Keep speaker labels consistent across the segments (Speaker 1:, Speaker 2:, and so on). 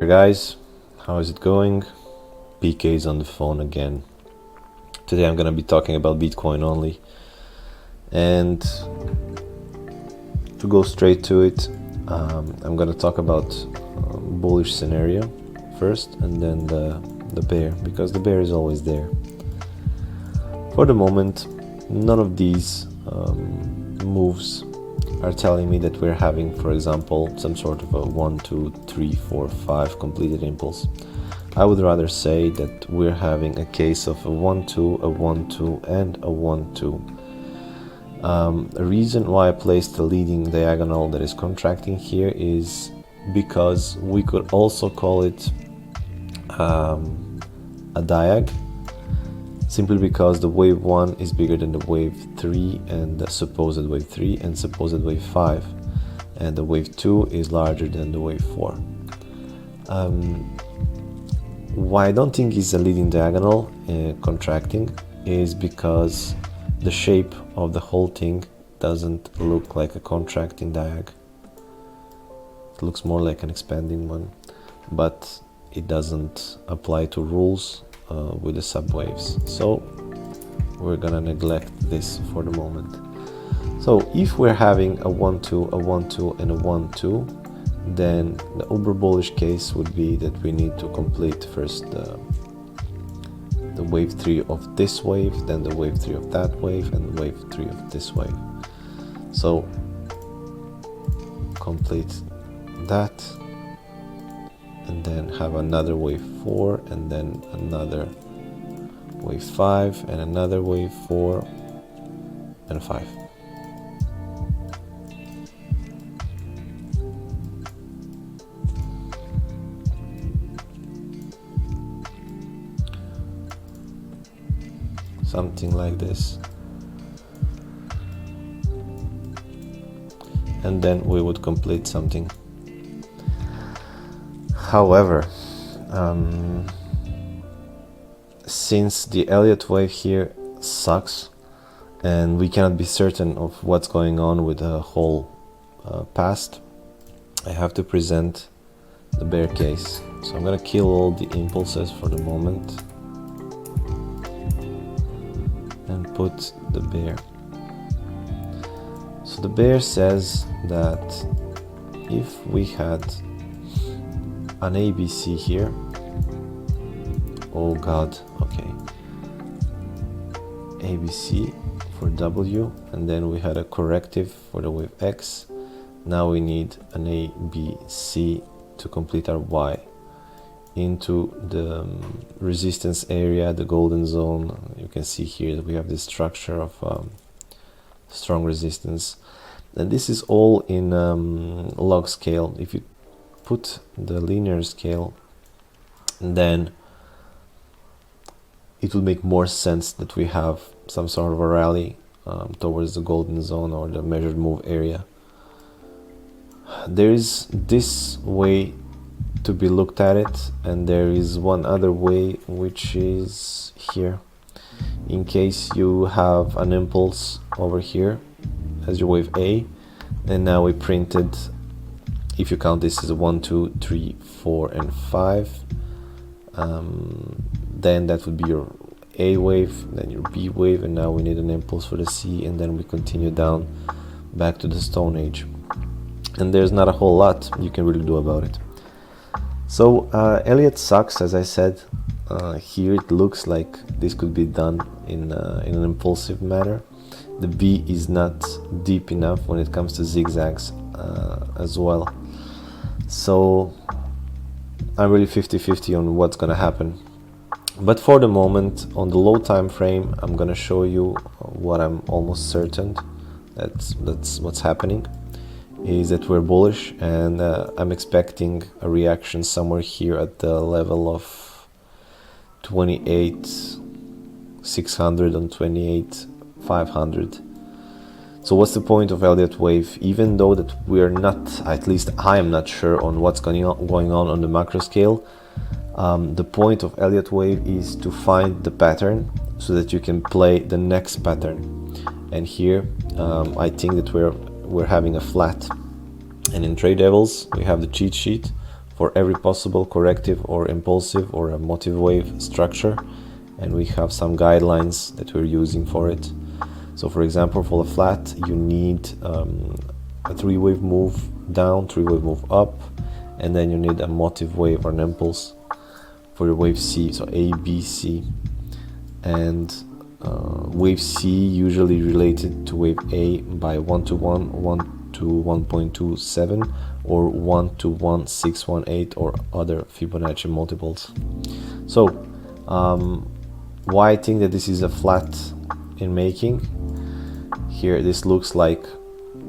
Speaker 1: Hey guys, how is it going? PK is on the phone again. Today I'm gonna be talking about Bitcoin only, and to go straight to it, I'm gonna talk about bullish scenario first, and then the bear, because the bear is always there. For the moment, none of these moves are telling me that we're having, for example, some sort of a 1, 2, 3, 4, 5 completed impulse. I would rather say that we're having a case of a 1, 2, a 1, 2, and a 1, 2. A reason why I placed the leading diagonal that is contracting here is because we could also call it a diag, simply because the wave 1 is bigger than the wave 3 and the supposed wave 3 and supposed wave 5, and the wave 2 is larger than the wave 4. Why I don't think it's a leading diagonal contracting is because the shape of the whole thing doesn't look like a contracting diag. It looks more like an expanding one, but it doesn't apply to rules with the subwaves, so we're gonna neglect this for the moment. So if we're having a 1, 2, a 1, 2, and a 1, 2, then the uber bullish case would be that we need to complete first the wave 3 of this wave, then the wave 3 of that wave, and the wave 3 of this wave. So complete that, and then have another wave 4, and then another wave 5, and another wave 4, and 5. Something like this. And then we would complete something. However, since the Elliott wave here sucks and we cannot be certain of what's going on with the whole past, I have to present the bear case. So I'm gonna kill all the impulses for the moment and put the bear. So the bear says that if we had an ABC here, oh god, okay, ABC for W, and then we had a corrective for the wave X. Now we need an ABC to complete our Y into the resistance area, the golden zone. You can see here that we have this structure of strong resistance, and this is all in log scale. If you put the linear scale, then it will make more sense that we have some sort of a rally towards the golden zone or the measured move area. There is this way to be looked at it, and there is one other way, which is here. In case you have an impulse over here as your wave A, and now we printed, if you count this as a 1, 2, 3, 4, and 5, then that would be your A wave, then your B wave, and now we need an impulse for the C, and then we continue down back to the Stone Age. And there's not a whole lot you can really do about it. So Elliott sucks, as I said. Here it looks like this could be done in an impulsive manner. The B is not deep enough when it comes to zigzags as well. So I'm really 50-50 on what's gonna happen. But for the moment, on the low time frame, I'm gonna show you what I'm almost certain that's what's happening, is that we're bullish, and I'm expecting a reaction somewhere here at the level of 28,600 and 28,500. So what's the point of Elliott wave? Even though that we're not, at least I am not sure on what's going on the macro scale, the point of Elliott wave is to find the pattern so that you can play the next pattern. And here I think that we're having a flat, and in Trade Devils we have the cheat sheet for every possible corrective or impulsive or a motive wave structure, and we have some guidelines that we're using for it. So for example, for the flat, you need a three-wave move down, three-wave move up, and then you need a motive wave or an impulse for your wave C, so A, B, C. And wave C usually related to wave A by 1 to 1, 1 to 1.27, or 1 to 1.618, or other Fibonacci multiples. So why I think that this is a flat in making? Here this looks like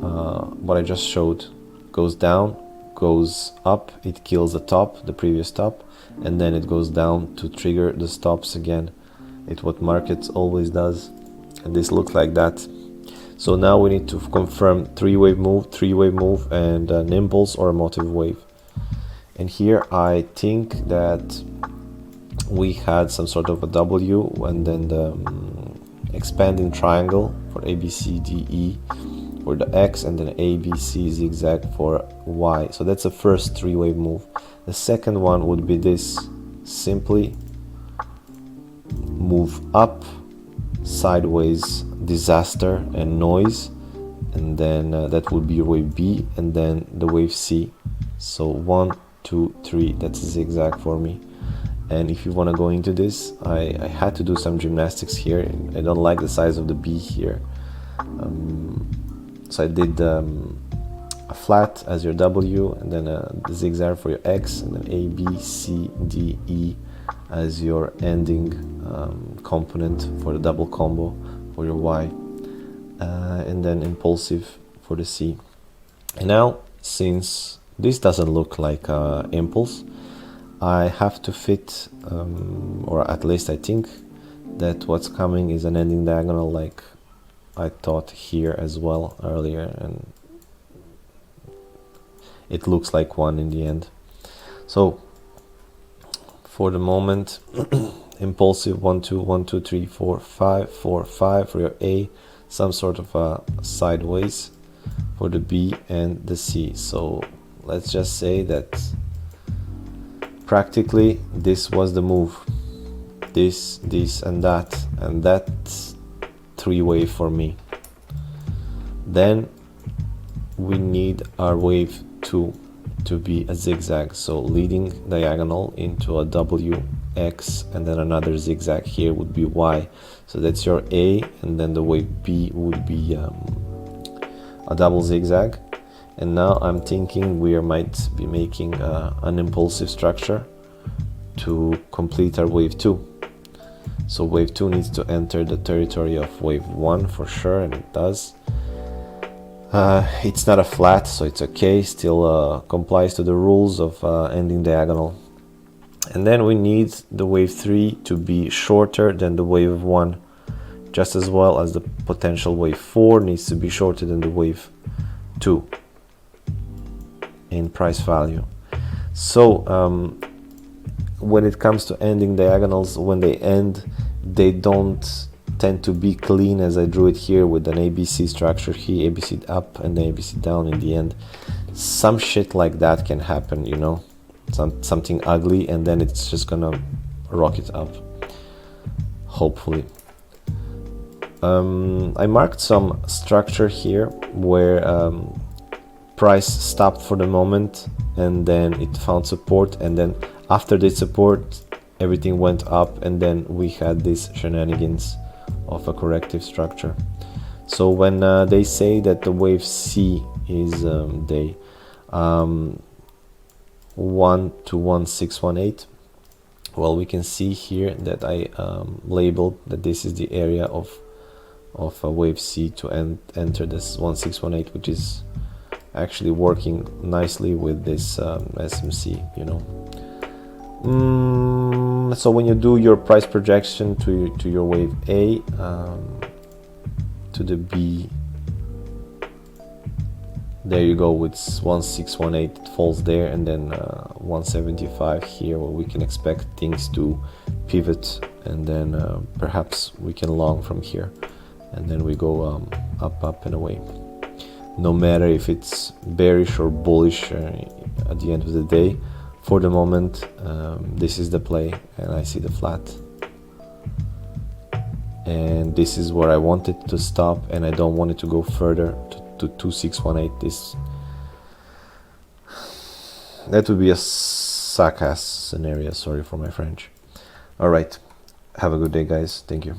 Speaker 1: what I just showed. Goes down, goes up, it kills the top, the previous top, and then it goes down to trigger the stops again. It's what markets always does, and this looks like that. So now we need to confirm three-wave move, and an impulse or a motive wave. And here I think that we had some sort of a W, and then the expanding triangle for A, B, C, D, E for the X, and then A, B, C zigzag for Y. So that's the first three-wave move. The second one would be this, simply move up, sideways, disaster and noise, and then that would be wave B, and then the wave C. So 1, 2, 3, that's a zigzag for me. And if you want to go into this, I had to do some gymnastics here. I don't like the size of the B here, so I did a flat as your W, and then the zigzag for your X, and then A, B, C, D, E as your ending component for the double combo for your Y, and then impulsive for the C. And now, since this doesn't look like impulse, I have to fit, or at least I think that what's coming is an ending diagonal, like I thought here as well earlier, and it looks like one in the end. So for the moment, impulsive 1, 2, 1, 2, 3, 4, 5, 4, 5 for your A, some sort of a sideways for the B and the C. So let's just say that practically this was the move, this, and that three-wave for me. Then we need our wave 2 to be a zigzag, so leading diagonal into a W, X, and then another zigzag here would be Y. So that's your A, and then the wave B would be a double zigzag. And now I'm thinking we might be making an impulsive structure to complete our wave 2. So wave 2 needs to enter the territory of wave 1 for sure, and it does. It's not a flat, so it's okay, still complies to the rules of ending diagonal. And then we need the wave 3 to be shorter than the wave 1, just as well as the potential wave 4 needs to be shorter than the wave 2 in price value. So when it comes to ending diagonals, when they end, they don't tend to be clean as I drew it here with an ABC structure here, ABC up and then ABC down in the end. Some shit like that can happen, you know, something ugly, and then it's just gonna rocket up, hopefully. I marked some structure here where price stopped for the moment, and then it found support, and then after this support everything went up, and then we had these shenanigans of a corrective structure. So when they say that the wave C is 1 to 1.618, well, we can see here that I labeled that this is the area of a wave C to enter this 1.618, which is actually working nicely with this SMC, you know. So when you do your price projection to your wave A, to the B, there you go, with 1.618 it falls there, and then 175 here, where we can expect things to pivot, and then perhaps we can long from here, and then we go up and away. No matter if it's bearish or bullish, at the end of the day, for the moment, this is the play, and I see the flat, and this is where I want it to stop, and I don't want it to go further to 2618. That would be a suck-ass scenario, sorry for my French. Alright, have a good day guys, thank you.